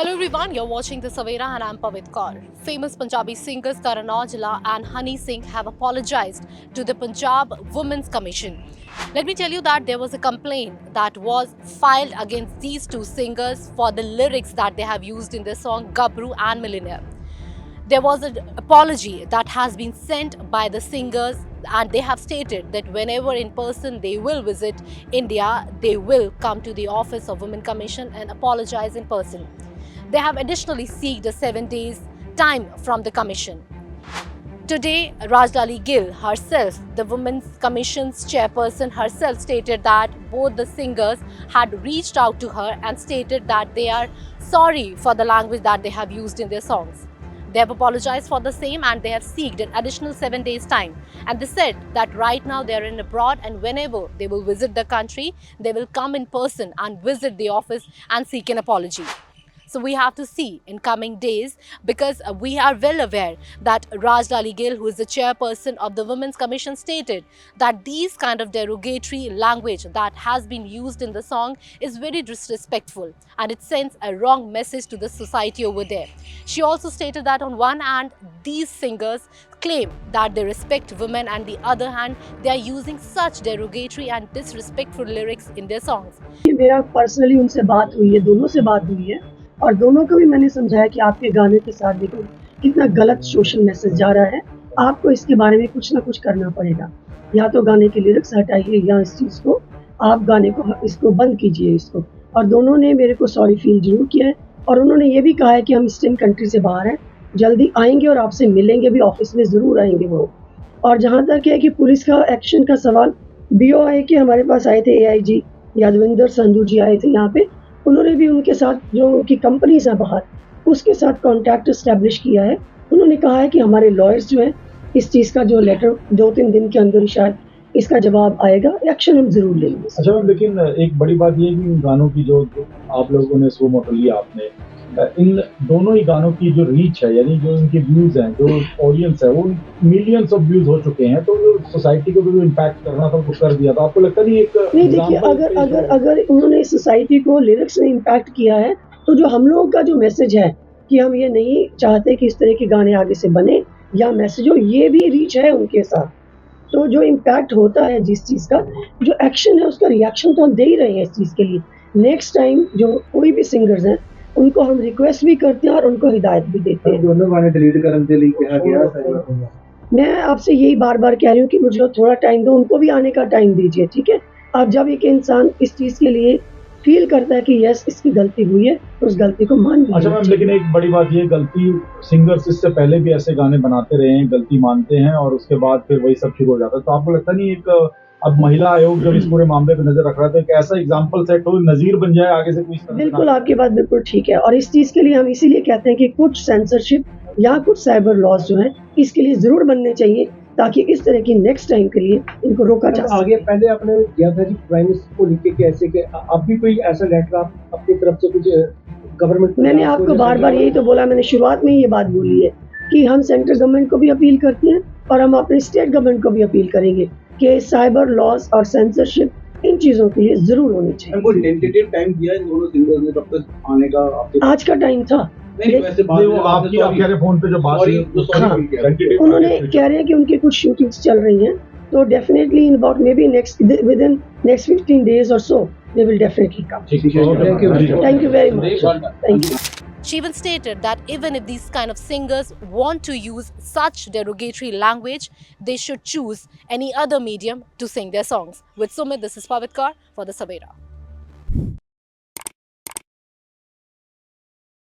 Hello everyone, you're watching The Savera and I'm Pavit Kaur. Famous Punjabi singers Karan Aujla and Honey Singh have apologized to the Punjab Women's Commission. Let me tell you that there was a complaint that was filed against these two singers for the lyrics that they have used in their song Gabru and Millionaire. There was an apology that has been sent by the singers and they have stated that whenever in person they will visit India, they will come to the office of Women Commission and apologize in person. They have additionally sought a 7 days time from the commission. Today, Rajdali Gill herself, the Women's Commission's chairperson herself, stated that both the singers had reached out to her and stated that they are sorry for the language that they have used in their songs. They have apologized for the same and they have sought an additional 7 days time. And they said that right now they are in abroad and whenever they will visit the country, they will come in person and visit the office and seek an apology. So we have to see in coming days because we are well aware that Rajdali Gill, who is the chairperson of the Women's Commission, stated that these kind of derogatory language that has been used in the song is very disrespectful and it sends a wrong message to the society over there. She also stated that on one hand, these singers claim that they respect women and the other hand, they are using such derogatory and disrespectful lyrics in their songs. मेरा personally उनसे बात हुई है, दोनों से बात हुई है और दोनों को भी मैंने समझाया कि आपके गाने के साथ देखो कितना गलत सोशल मैसेज जा रहा है, आपको इसके बारे में कुछ ना कुछ करना पड़ेगा, या तो गाने के लिरिक्स हटाइए या इस चीज़ को आप गाने को इसको बंद कीजिए इसको। और दोनों ने मेरे को सॉरी फील जरूर किया है और उन्होंने ये भी कहा है कि हम ईस्टर्न कंट्री से बाहर हैं, जल्दी आएंगे और आपसे मिलेंगे भी, ऑफिस में ज़रूर आएंगे वो। और जहाँ तक है कि पुलिस का एक्शन का सवाल, BOI के हमारे पास आए थे AIG यादविंदर संधू जी आए थे यहाँ पे, उन्होंने भी उनके साथ जो उनकी कंपनीज है बाहर उसके साथ कॉन्टैक्ट इस्टेब्लिश किया है। उन्होंने कहा है कि हमारे लॉयर्स जो हैं इस चीज़ का जो लेटर 2-3 दिन के अंदर ही शायद इसका जवाब आएगा, एक्शन हम जरूर लेंगे। अच्छा मैम, लेकिन एक बड़ी बात ये है कि इन गानों की जो आप लोगों ने सो मॉडल लिया आपने, इन दोनों ही गानों की जो रीच है यानी जो इनके व्यूज हैं, जो ऑडियंस है वो मिलियंस ऑफ व्यूज हो चुके हैं, तो जो सोसाइटी को भी इम्पैक्ट करना था वो कर दिया। तो आपको लगता नहीं एक नहीं, देखिए अगर उन्होंने सोसाइटी को लिरिक्स ने इम्पैक्ट किया है तो जो हम लोगों का जो मैसेज है कि हम ये नहीं चाहते कि इस तरह के गाने आगे से बने या मैसेज हो, ये भी रीच है उनके साथ। तो जो इम्पैक्ट होता है जिस चीज़ का, जो एक्शन है उसका रिएक्शन तो हम दे ही रहे हैं इस चीज़ के लिए। नेक्स्ट टाइम जो कोई भी सिंगर्स हैं उनको हम रिक्वेस्ट भी करते हैं और उनको हिदायत भी देते हैं। दोनों गाने डिलीट करने के लिए कहा गया। मैं आपसे यही बार बार कह रही हूँ कि मुझे थोड़ा टाइम दो, उनको भी आने का टाइम दीजिए, ठीक है। अब जब एक इंसान इस चीज़ के लिए फील करता है कि यस इसकी गलती हुई है तो उस गलती को मान लीजिए। अच्छा मैम, लेकिन एक बड़ी बात ये, गलती सिंगर्स इससे पहले भी ऐसे गाने बनाते रहे हैं, गलती मानते हैं और उसके बाद फिर वही सब शुरू हो जाता है। तो आपको लगता नहीं एक अब महिला आयोग जब इस पूरे मामले पे नजर रख रहा है तो एक ऐसा एग्जाम्पल सेट हो, नजीर बन जाए आगे से कुछ? बिल्कुल, आपकी बात बिल्कुल ठीक है और इस चीज़ के लिए हम इसीलिए कहते हैं कि कुछ सेंसरशिप या कुछ साइबर लॉज जो हैं इसके लिए जरूर बनने चाहिए ताकि इस तरह की नेक्स्ट टाइम के लिए इनको रोका जा सके। आगे पहले आपने किया था जी प्राइम मिनिस्टर को लिख के कैसे के अब भी कोई ऐसा लेटर आप अपनी तरफ से कुछ गवर्नमेंट? मैंने आपको बार बार यही तो बोला, मैंने शुरुआत में ये बात बोली है कि हम सेंट्रल गवर्नमेंट को भी अपील करते हैं और हम अपने स्टेट गवर्नमेंट को भी अपील करेंगे कि साइबर लॉज और सेंसरशिप इन चीज़ों के लिए जरूर होनी चाहिए। कोई टेंटेटिव टाइम दिया इन दोनों सिंगर्स ने कब तक आने का? आज का टाइम था। नहीं, वैसे बात वो आपकी आप कह रहे फोन पे जो बात हुई, उन्होंने कह रहे हैं कि उनकी कुछ शूटिंग्स चल रही हैं तो definitely in about may be with in next 15 days or so they will definitely come. Thank you very much. Thank you. She even stated that even if these kind of singers want to use such derogatory language, they should choose any other medium to sing their songs. With Sumit, this is Pavit Kaur for The Savera.